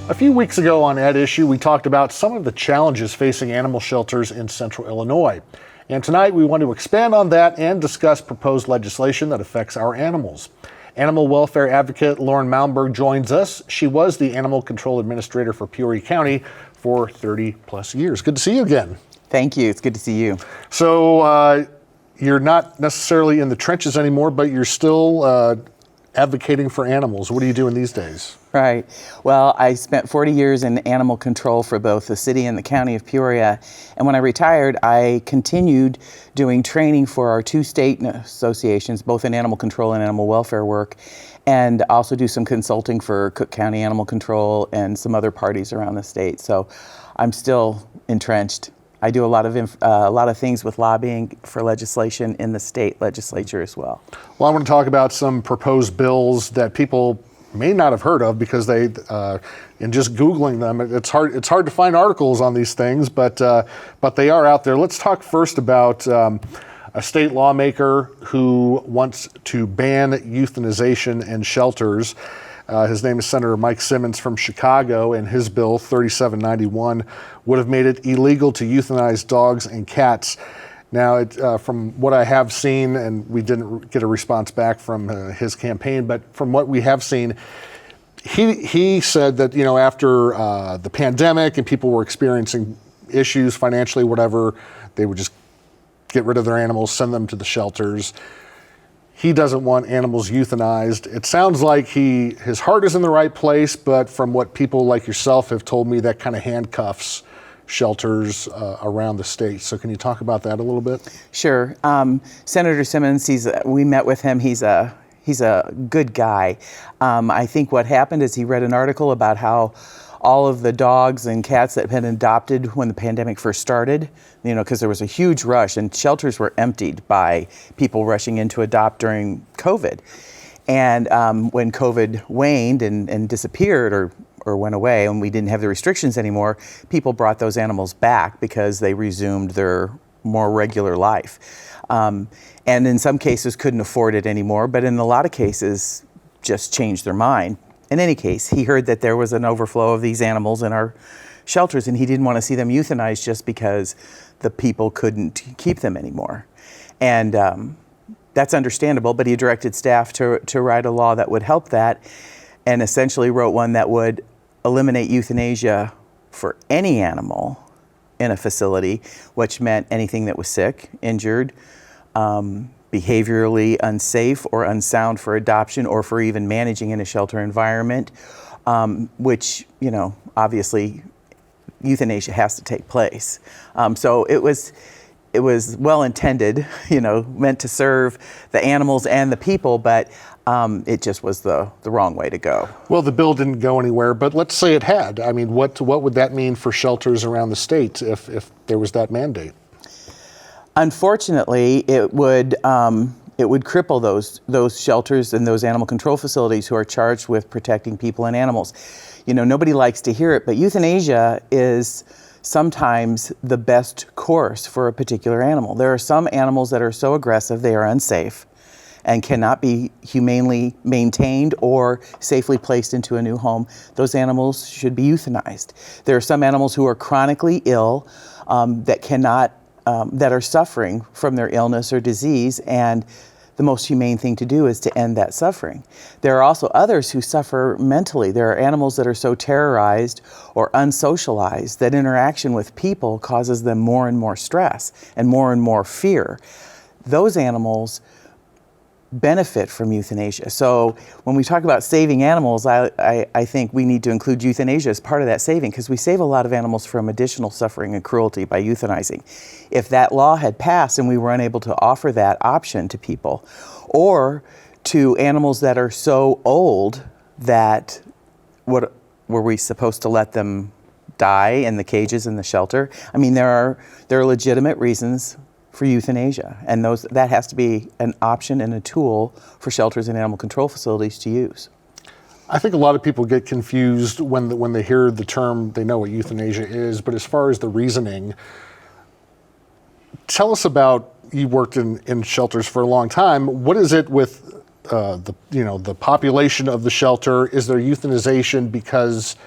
A few weeks ago on At Issue, we talked about some of the challenges facing animal shelters in central Illinois. And tonight we want to expand on that and discuss proposed legislation that affects our animals. Animal welfare advocate Lauren Malmberg joins us. She was the animal control administrator for Peoria County for 30 plus years. Good to see you again. Thank you. It's good to see you. So you're not necessarily in the trenches anymore, but you're still advocating for animals. What are you doing these days? Right. Well, I spent 40 years in animal control for both the city and the county of Peoria. And when I retired, I continued doing training for our two state associations, both in animal control and animal welfare work, and also do some consulting for Cook County Animal Control and some other parties around the state. So I'm still entrenched. I do a lot of things with lobbying for legislation in the state legislature as well. Well, I want to talk about some proposed bills that people may not have heard of because they, in just Googling them, it's hard to find articles on these things, but they are out there. Let's talk first about a state lawmaker who wants to ban euthanization in shelters. His name is Senator Mike Simmons from Chicago, and his bill, 3791, would have made it illegal to euthanize dogs and cats. Now, from what I have seen, and we didn't get a response back from his campaign, but from what we have seen, he said that, you know, after the pandemic and people were experiencing issues financially, whatever, they would just get rid of their animals, send them to the shelters. He doesn't want animals euthanized. It sounds like his heart is in the right place, but from what people like yourself have told me, that kind of handcuffs shelters around the state. So can you talk about that a little bit? Sure. Senator Simmons, we met with him. He's a good guy. I think what happened is he read an article about how all of the dogs and cats that had been adopted when the pandemic first started, you know, because there was a huge rush and shelters were emptied by people rushing in to adopt during COVID. And when COVID waned and disappeared or went away and we didn't have the restrictions anymore, people brought those animals back because they resumed their more regular life. And in some cases couldn't afford it anymore, but in a lot of cases just changed their mind. In any case, he heard that there was an overflow of these animals in our shelters and he didn't want to see them euthanized just because the people couldn't keep them anymore. And that's understandable, but he directed staff to write a law that would help that, and essentially wrote one that would eliminate euthanasia for any animal in a facility, which meant anything that was sick, injured, behaviorally unsafe or unsound for adoption or for even managing in a shelter environment, which, you know, obviously euthanasia has to take place. So it was well intended, you know, meant to serve the animals and the people, but it just was the wrong way to go. Well, the bill didn't go anywhere, but let's say it had. I mean, what would that mean for shelters around the state if there was that mandate? Unfortunately, it would cripple those shelters and those animal control facilities who are charged with protecting people and animals. You know, nobody likes to hear it, but euthanasia is sometimes the best course for a particular animal. There are some animals that are so aggressive they are unsafe and cannot be humanely maintained or safely placed into a new home. Those animals should be euthanized. There are some animals who are chronically ill that are suffering from their illness or disease, and the most humane thing to do is to end that suffering. There are also others who suffer mentally. There are animals that are so terrorized or unsocialized that interaction with people causes them more and more stress and more fear. Those animals benefit from euthanasia. So when we talk about saving animals, I think we need to include euthanasia as part of that saving, because we save a lot of animals from additional suffering and cruelty by euthanizing. If that law had passed and we were unable to offer that option to people, or to animals that are so old that were we supposed to let them die in the cages in the shelter? I mean, there are legitimate reasons for euthanasia, and that has to be an option and a tool for shelters and animal control facilities to use. I think a lot of people get confused when they hear the term. They know what euthanasia is, but as far as the reasoning, tell us about, you worked in shelters for a long time. What is it with the population of the shelter? Is there euthanization because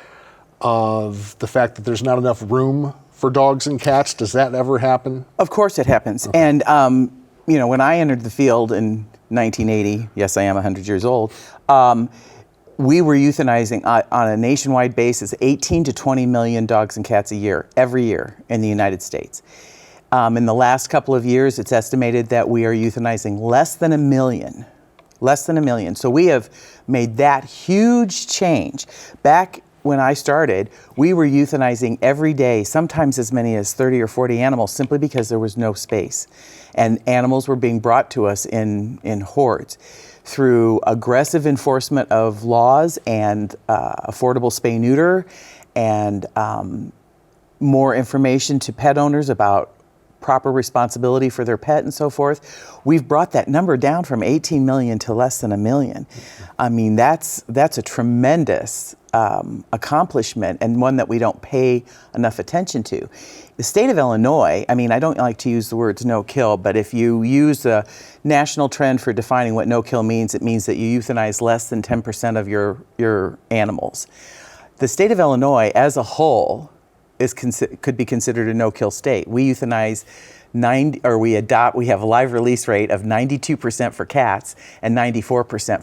of the fact that there's not enough room for dogs and cats? Does that ever happen? Of course it happens. And, when I entered the field in 1980, yes, I am 100 years old, we were euthanizing on a nationwide basis 18 to 20 million dogs and cats a year, every year in the United States. In the last couple of years, it's estimated that we are euthanizing less than a million. Less than a million. So we have made that huge change. Back when I started, we were euthanizing every day, sometimes as many as 30 or 40 animals, simply because there was no space. And animals were being brought to us in hordes. Through aggressive enforcement of laws and affordable spay-neuter and more information to pet owners about proper responsibility for their pet and so forth, we've brought that number down from 18 million to less than a million. I mean, that's a tremendous accomplishment, and one that we don't pay enough attention to. The state of Illinois, I mean, I don't like to use the words no kill, but if you use a national trend for defining what no kill means, it means that you euthanize less than 10% of your animals. The state of Illinois as a whole could be considered a no-kill state. We euthanize we have a live release rate of 92% for cats and 94%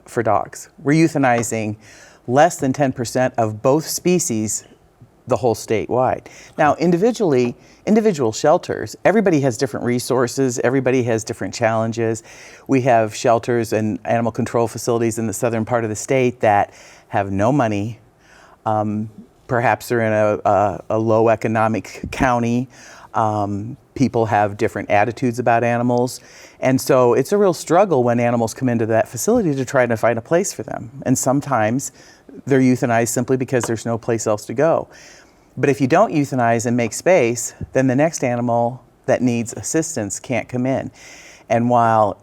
for dogs. We're euthanizing less than 10% of both species the whole statewide. Now, individual shelters, everybody has different resources, everybody has different challenges. We have shelters and animal control facilities in the southern part of the state that have no money. Perhaps they're in a low economic county. People have different attitudes about animals. And so it's a real struggle when animals come into that facility to try to find a place for them. And sometimes they're euthanized simply because there's no place else to go. But if you don't euthanize and make space, then the next animal that needs assistance can't come in. And while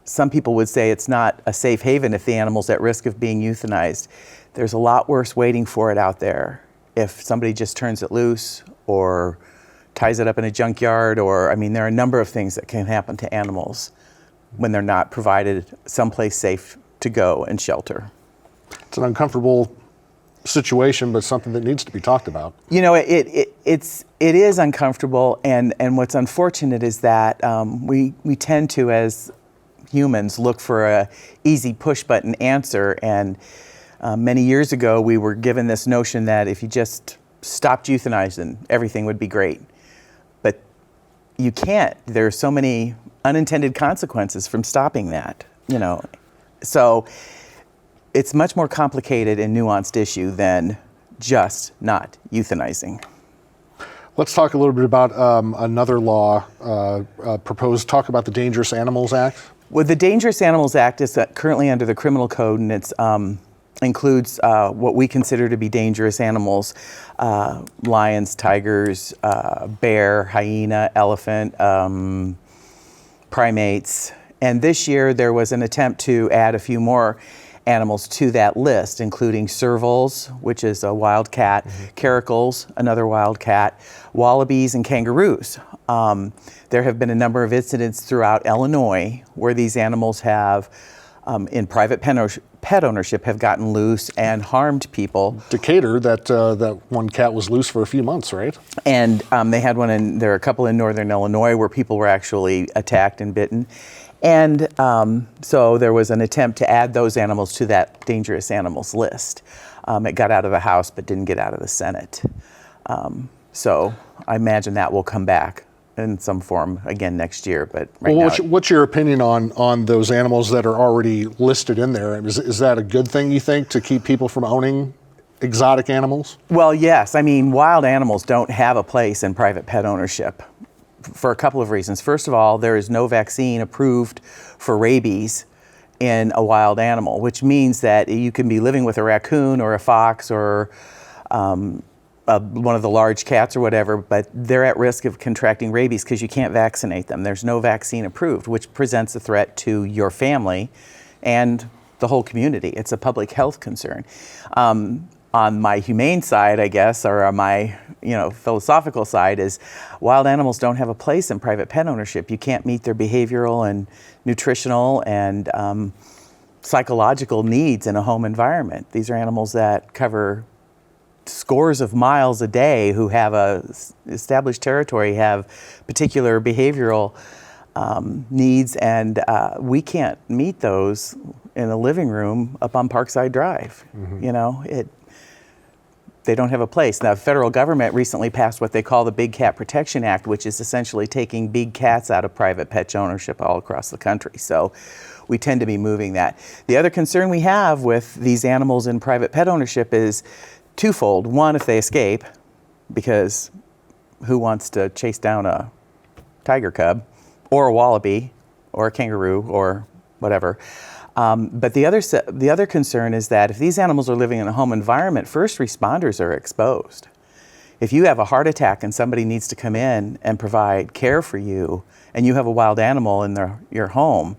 some people would say it's not a safe haven if the animal's at risk of being euthanized, there's a lot worse waiting for it out there if somebody just turns it loose or ties it up in a junkyard, or, I mean, there are a number of things that can happen to animals when they're not provided someplace safe to go and shelter. It's an uncomfortable situation, but something that needs to be talked about. You know, it is uncomfortable, and what's unfortunate is that we tend to, as humans, look for a easy push button answer, and many years ago we were given this notion that if you just stopped euthanizing, everything would be great. But you can't. There are so many unintended consequences from stopping that, you know. So it's much more complicated and nuanced issue than just not euthanizing. Let's talk a little bit about another law proposed. Talk about the Dangerous Animals Act. Well, the Dangerous Animals Act is currently under the criminal code, and it's includes what we consider to be dangerous animals: lions, tigers, bear, hyena, elephant, primates. And this year there was an attempt to add a few more animals to that list, including servals, which is a wild cat, caracals, another wild cat, wallabies, and kangaroos. There have been a number of incidents throughout Illinois where these animals have, in private pet ownership, have gotten loose and harmed people. Decatur, that one cat was loose for a few months, right? And there are a couple in northern Illinois where people were actually attacked and bitten. And so there was an attempt to add those animals to that dangerous animals list. It got out of the House but didn't get out of the Senate. So I imagine that will come back in some form again next year. But right now, what's your opinion on those animals that are already listed in there? Is that a good thing, you think, to keep people from owning exotic animals? Well, yes. I mean, wild animals don't have a place in private pet ownership for a couple of reasons. First of all, there is no vaccine approved for rabies in a wild animal, which means that you can be living with a raccoon or a fox or one of the large cats or whatever, but they're at risk of contracting rabies because you can't vaccinate them. There's no vaccine approved, which presents a threat to your family and the whole community. It's a public health concern. On my humane side, I guess, or on my philosophical side, is wild animals don't have a place in private pet ownership. You can't meet their behavioral and nutritional and psychological needs in a home environment. These are animals that cover scores of miles a day who have established territory have particular behavioral needs, and we can't meet those in a living room up on Parkside Drive. You know, they don't have a place. Now, the federal government recently passed what they call the Big Cat Protection Act, which is essentially taking big cats out of private pet ownership all across the country. So we tend to be moving that. The other concern we have with these animals in private pet ownership is twofold. One, if they escape, because who wants to chase down a tiger cub or a wallaby or a kangaroo or whatever. But the other concern is that if these animals are living in a home environment, first responders are exposed. If you have a heart attack and somebody needs to come in and provide care for you, and you have a wild animal in your home,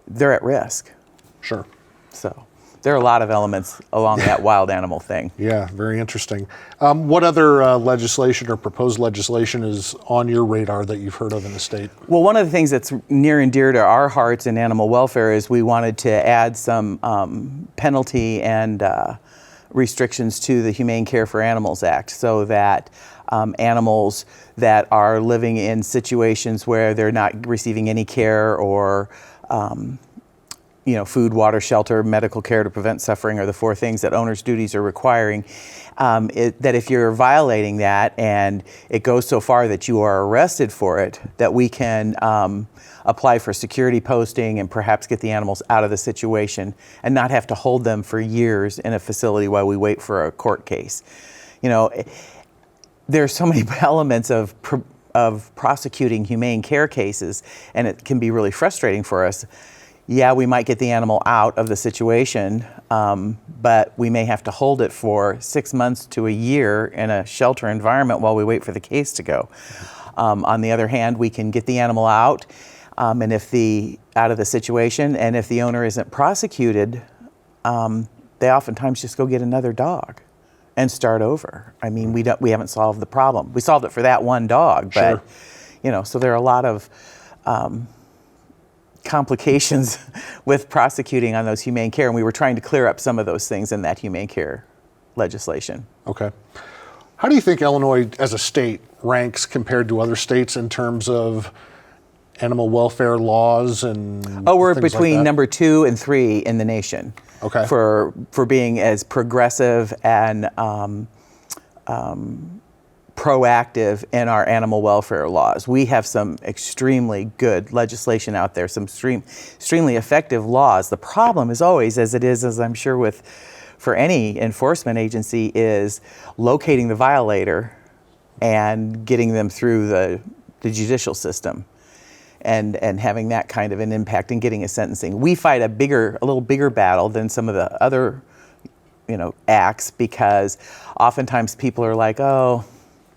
they're at risk. Sure. So there are a lot of elements along that wild animal thing. Yeah, very interesting. What other legislation or proposed legislation is on your radar that you've heard of in the state? Well, one of the things that's near and dear to our hearts in animal welfare is we wanted to add some penalty and restrictions to the Humane Care for Animals Act, so that animals that are living in situations where they're not receiving any care or food, water, shelter, medical care to prevent suffering are the four things that owners' duties are requiring. That if you're violating that and it goes so far that you are arrested for it, that we can apply for security posting and perhaps get the animals out of the situation and not have to hold them for years in a facility while we wait for a court case. You know, there's so many elements of prosecuting humane care cases, and it can be really frustrating for us. Yeah, we might get the animal out of the situation, but we may have to hold it for 6 months to a year in a shelter environment while we wait for the case to go. On the other hand, we can get the animal out, and out of the situation, and if the owner isn't prosecuted, they oftentimes just go get another dog and start over. I mean, we haven't solved the problem. We solved it for that one dog, but Sure. So there are a lot of complications with prosecuting on those humane care, and we were trying to clear up some of those things in that humane care legislation. Okay. How do you think Illinois as a state ranks compared to other states in terms of animal welfare laws and We're things like between that? number 2 and 3 in the nation. Okay. For being as progressive and proactive in our animal welfare laws. We have some extremely good legislation out there, some extremely effective laws. The problem is always, as I'm sure for any enforcement agency, is locating the violator and getting them through the judicial system and having that kind of an impact and getting a sentencing. We fight a little bigger battle than some of the other acts, because oftentimes people are like, oh,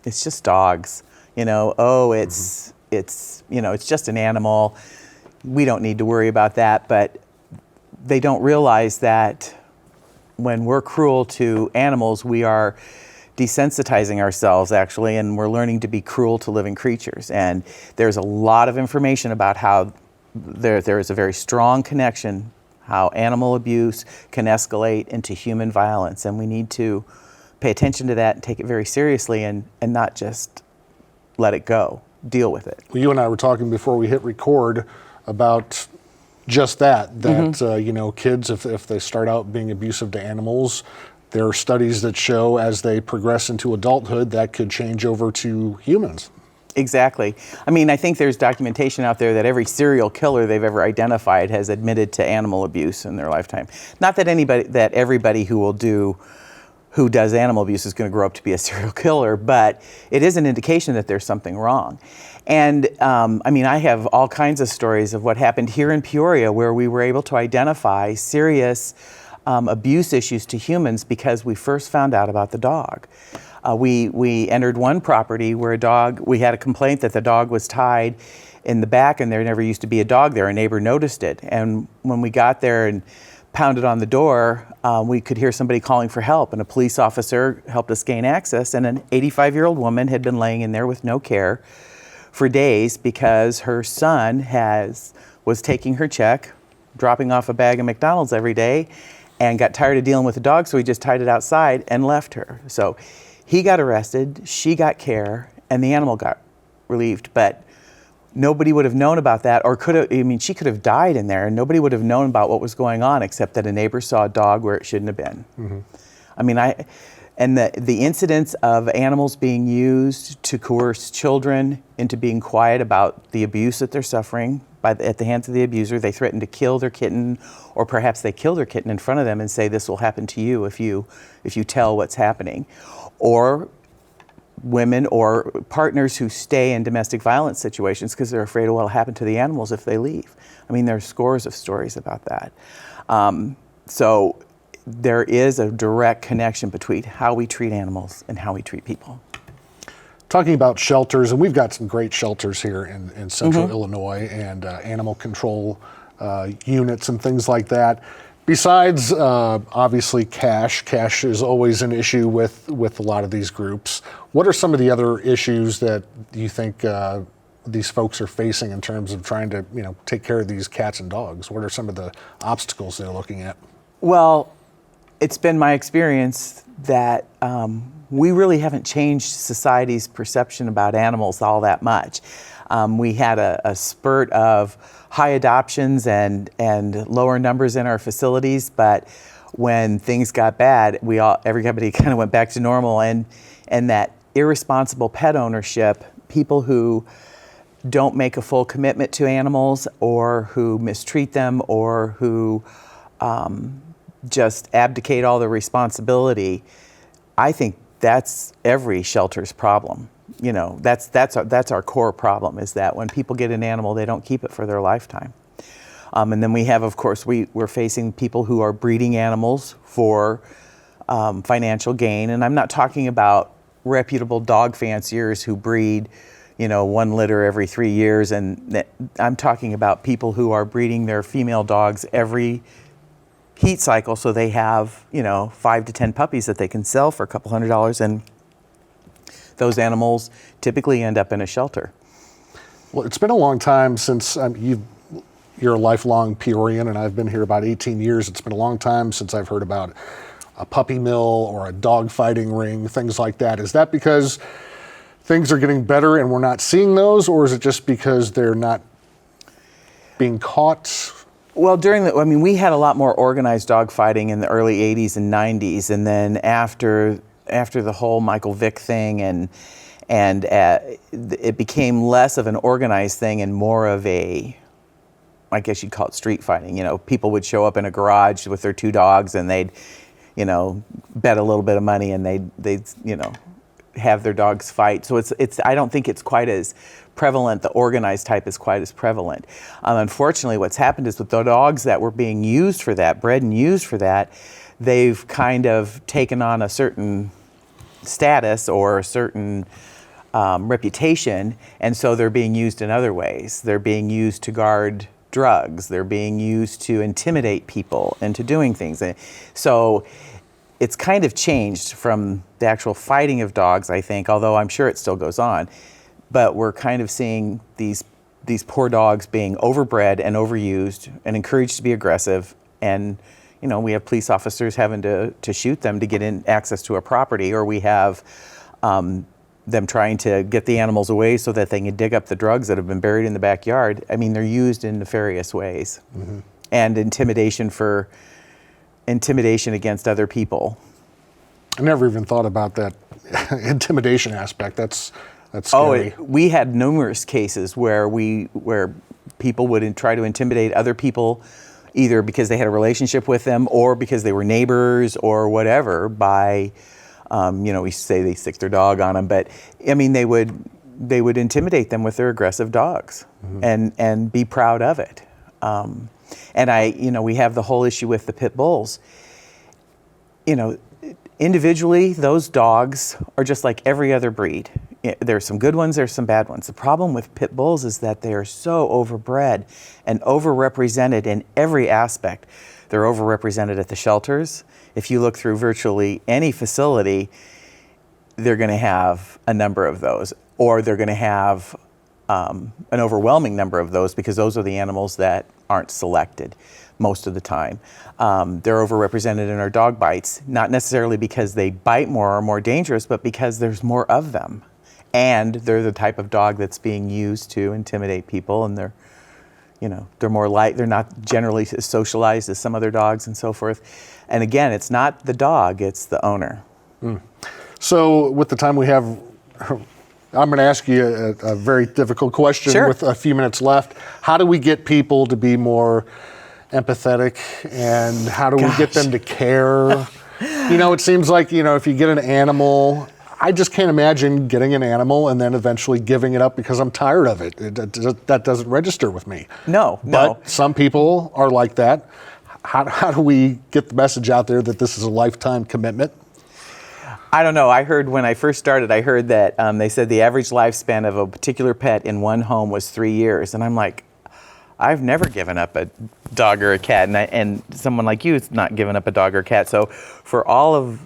it's just dogs, it's just an animal. We don't need to worry about that. But they don't realize that when we're cruel to animals, we are desensitizing ourselves, actually, and we're learning to be cruel to living creatures. And there's a lot of information about how there is a very strong connection, how animal abuse can escalate into human violence, and we need to pay attention to that and take it very seriously and not just let it go, deal with it. Well, you and I were talking before we hit record about just that kids, if they start out being abusive to animals, there are studies that show as they progress into adulthood that could change over to humans. Exactly. I mean, I think there's documentation out there that every serial killer they've ever identified has admitted to animal abuse in their lifetime. Not that everybody who does animal abuse is going to grow up to be a serial killer, but it is an indication that there's something wrong. And I have all kinds of stories of what happened here in Peoria, where we were able to identify serious abuse issues to humans because we first found out about the dog. We entered one property where we had a complaint that the dog was tied in the back and there never used to be a dog there. A neighbor noticed it. And when we got there and pounded on the door, we could hear somebody calling for help, and a police officer helped us gain access, and an 85-year-old woman had been laying in there with no care for days because her son was taking her check, dropping off a bag of McDonald's every day, and got tired of dealing with the dog, so he just tied it outside and left her. So he got arrested, she got care, and the animal got relieved. But nobody would have known about that, or could have, I mean, she could have died in there, and nobody would have known about what was going on except that a neighbor saw a dog where it shouldn't have been. Mm-hmm. I mean, and the incidents of animals being used to coerce children into being quiet about the abuse that they're suffering at the hands of the abuser. They threaten to kill their kitten, or perhaps they kill their kitten in front of them and say, this will happen to you if you tell what's happening. Or women or partners who stay in domestic violence situations because they're afraid of what will happen to the animals if they leave. I mean, there are scores of stories about that. So there is a direct connection between how we treat animals and how we treat people. Talking about shelters, and we've got some great shelters here in central Illinois, and animal control units and things like that. Besides, obviously, cash is always an issue with a lot of these groups. What are some of the other issues that you think these folks are facing in terms of trying to, take care of these cats and dogs? What are some of the obstacles they're looking at? Well, it's been my experience that we really haven't changed society's perception about animals all that much. We had a spurt of high adoptions and lower numbers in our facilities, but when things got bad, everybody kind of went back to normal, and that irresponsible pet ownership, people who don't make a full commitment to animals, or who mistreat them, or who just abdicate all the responsibility, I think that's every shelter's problem. That's our core problem, is that when people get an animal, they don't keep it for their lifetime. And then we have, of course, we're facing people who are breeding animals for financial gain. And I'm not talking about reputable dog fanciers who breed, one litter every 3 years. And I'm talking about people who are breeding their female dogs every heat cycle, so they have 5 to 10 puppies that they can sell for a couple $100s, and those animals typically end up in a shelter. Well, it's been a long time since you're a lifelong Peorian, and I've been here about 18 years. It's been a long time since I've heard about a puppy mill or a dog fighting ring, things like that. Is that because things are getting better and we're not seeing those, or is it just because they're not being caught? Well, we had a lot more organized dog fighting in the early 80s and 90s, and then after the whole Michael Vick thing, and it became less of an organized thing and more of a, I guess you'd call it street fighting. People would show up in a garage with their 2 dogs, and they'd, bet a little bit of money, and they'd have their dogs fight. So it's I don't think it's quite as prevalent. The organized type is quite as prevalent. Unfortunately, what's happened is with the dogs that were being used for that, bred and used for that, they've kind of taken on a certain status or a certain reputation, and so they're being used in other ways. They're being used to guard drugs. They're being used to intimidate people into doing things. So it's kind of changed from the actual fighting of dogs, I think, although I'm sure it still goes on. But we're kind of seeing these poor dogs being overbred and overused and encouraged to be aggressive, and we have police officers having to shoot them to get in access to a property, or we have them trying to get the animals away so that they can dig up the drugs that have been buried in the backyard. I mean, they're used in nefarious ways. Mm-hmm. And intimidation against other people. I never even thought about that intimidation aspect. That's scary. We had numerous cases where people would try to intimidate other people, either because they had a relationship with them or because they were neighbors or whatever, by, we say they stick their dog on them, but I mean, they would intimidate them with their aggressive dogs. Mm-hmm. and be proud of it. And we have the whole issue with the pit bulls. Individually, those dogs are just like every other breed. There's some good ones, there's some bad ones. The problem with pit bulls is that they are so overbred and overrepresented in every aspect. They're overrepresented at the shelters. If you look through virtually any facility, they're going to have a number of those, or they're going to have an overwhelming number of those, because those are the animals that aren't selected most of the time. They're overrepresented in our dog bites, not necessarily because they bite more or are more dangerous, but because there's more of them. And they're the type of dog that's being used to intimidate people, and they're more they're not generally as socialized as some other dogs and so forth. And again, it's not the dog, it's the owner. So with the time we have, I'm going to ask you a very difficult question. Sure. With a few minutes left. How do we get people to be more empathetic, and how do we get them to care? It seems like, if you get an animal, I just can't imagine getting an animal and then eventually giving it up because I'm tired of it. That doesn't register with me. No. But some people are like that. How do we get the message out there that this is a lifetime commitment? I don't know. I heard when I first started, that they said the average lifespan of a particular pet in one home was 3 years. And I'm like, I've never given up a dog or a cat. And someone like you is not giving up a dog or a cat. So for all of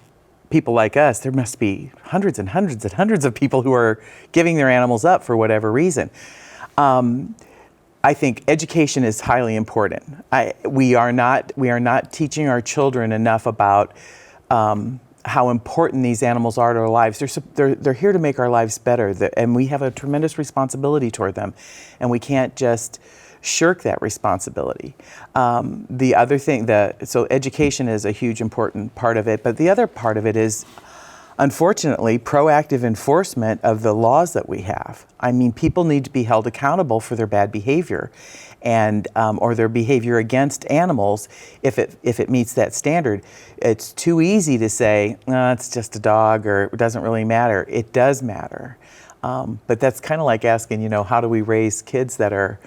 people like us, there must be hundreds and hundreds and hundreds of people who are giving their animals up for whatever reason. I think education is highly important. We are not teaching our children enough about how important these animals are to our lives. They're here to make our lives better, and we have a tremendous responsibility toward them, and we can't just shirk that responsibility. The other thing, so education is a huge important part of it, but the other part of it is, unfortunately, proactive enforcement of the laws that we have. I mean, people need to be held accountable for their bad behavior, and or their behavior against animals if it meets that standard. It's too easy to say, it's just a dog, or it doesn't really matter. It does matter. But that's kind of like asking, how do we raise kids that are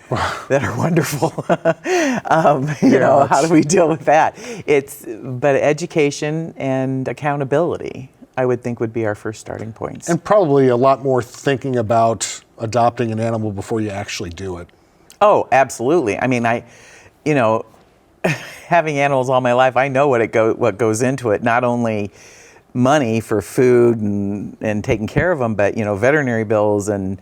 wonderful? How do we deal with that? But education and accountability, I would think, would be our first starting points. And probably a lot more thinking about adopting an animal before you actually do it. Oh, absolutely. I mean, having animals all my life, I know what goes into it. Not only money for food and taking care of them, but veterinary bills and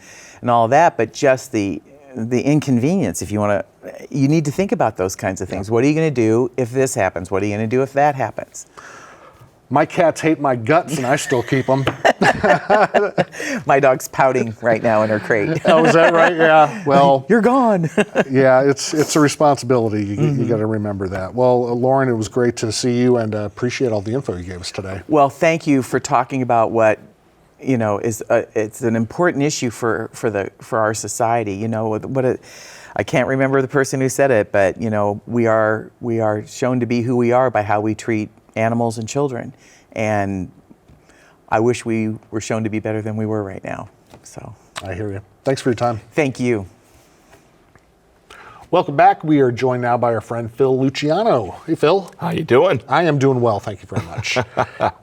all of that, but just the inconvenience. If you need to think about those kinds of things. What are you going to do if this happens? What are you going to do if that happens? My cats hate my guts, and I still keep them. My dog's pouting right now in her crate. Oh, is that right? Yeah. Well, you're gone. Yeah, it's a responsibility. You got to remember that. Well, Lauren, it was great to see you, and appreciate all the info you gave us today. Well, thank you for talking about what is it's an important issue for our society. I can't remember the person who said it, but we are shown to be who we are by how we treat animals and children, and I wish we were shown to be better than we were right now. So I hear you. Thanks for your time. Thank you. Welcome back. We are joined now by our friend Phil Luciano. Hey, Phil. How you doing? I am doing well, thank you very much.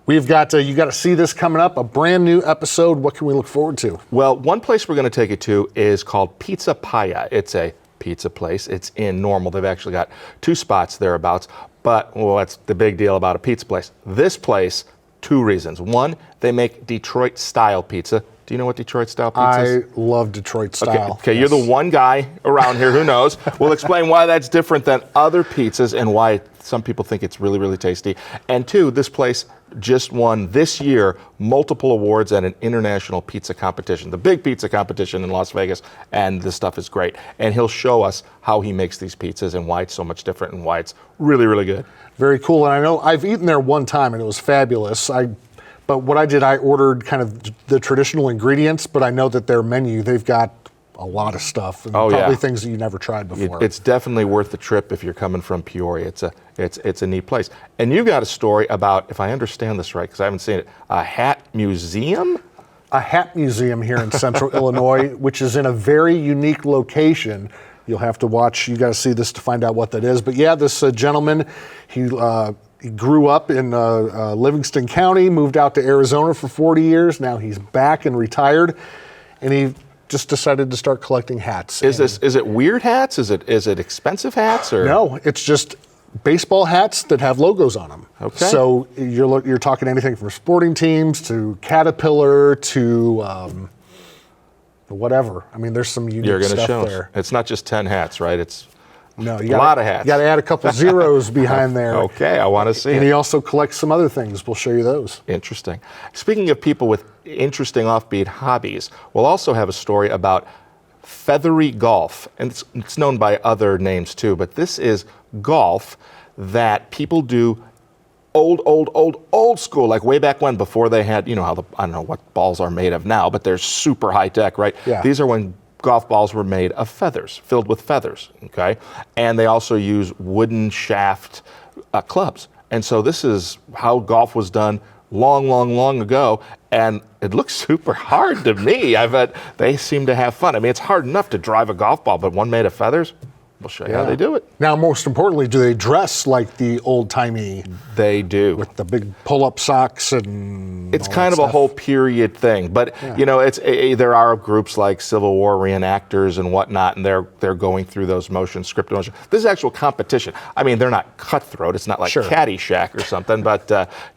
We've got you got to see this coming up, a brand new episode. What can we look forward to? Well, one place we're going to take you to is called Pizza Paya. It's a pizza place. It's in Normal. They've actually got 2 spots thereabouts. But, that's the big deal about a pizza place. This place, 2 reasons. One, they make Detroit-style pizza. Do you know what Detroit-style pizza is? I love Detroit-style. Okay, yes. You're the one guy around here who knows. We'll explain why that's different than other pizzas and why some people think it's really, really tasty. And 2, this place just won this year multiple awards at an international pizza competition, the big pizza competition in Las Vegas, and this stuff is great. And he'll show us how he makes these pizzas and why it's so much different and why it's really, really good. Very cool. And I know I've eaten there one time and it was fabulous. But what I did, I ordered kind of the traditional ingredients, but I know that their menu, they've got a lot of stuff, and probably things that you never tried before. It's definitely worth the trip if you're coming from Peoria. It's a neat place. And you got a story about, if I understand this right, because I haven't seen it, a hat museum? A hat museum here in Central Illinois, which is in a very unique location. You'll have to watch, you got to see this to find out what that is. But yeah, this gentleman, he grew up in Livingston County, moved out to Arizona for 40 years. Now he's back and retired, and he just decided to start collecting hats. Is it weird hats? Is it expensive hats? Or? No, it's just baseball hats that have logos on them. Okay. So you're talking anything from sporting teams to Caterpillar to whatever. I mean, there's some You're unique going to stuff show us. there. It's not just 10 hats, right? It's No, you a lot of hats. You got to add a couple zeros behind there. Okay, I want to see And it. he also collects some other things. We'll show you those. Interesting. Speaking of people with interesting offbeat hobbies, we'll also have a story about feathery golf. And it's known by other names too, but this is golf that people do old school, like way back when, before they had, how I don't know what balls are made of now, but they're super high tech, right? Yeah. These are when golf balls were made of feathers, filled with feathers, okay? And they also use wooden shaft clubs. And so this is how golf was done long ago, and it looks super hard to me. I bet they seem to have fun. I mean, it's hard enough to drive a golf ball, but one made of feathers, we'll show you how they do it. Now, most importantly, do they dress like the old-timey They do. with the big pull-up socks and It's all kind that of a stuff? whole period thing, but there are groups like Civil War reenactors and whatnot, and they're going through those motions, scripted motions. This is actual competition. I mean, they're not cutthroat. It's not like Sure. Caddyshack or something, but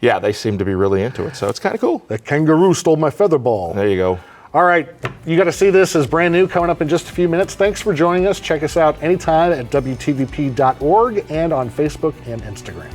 they seem to be really into it. So it's kind of cool. The kangaroo stole my feather ball. There you go. All right, you got to see this as brand new coming up in just a few minutes. Thanks for joining us. Check us out anytime at WTVP.org and on Facebook and Instagram.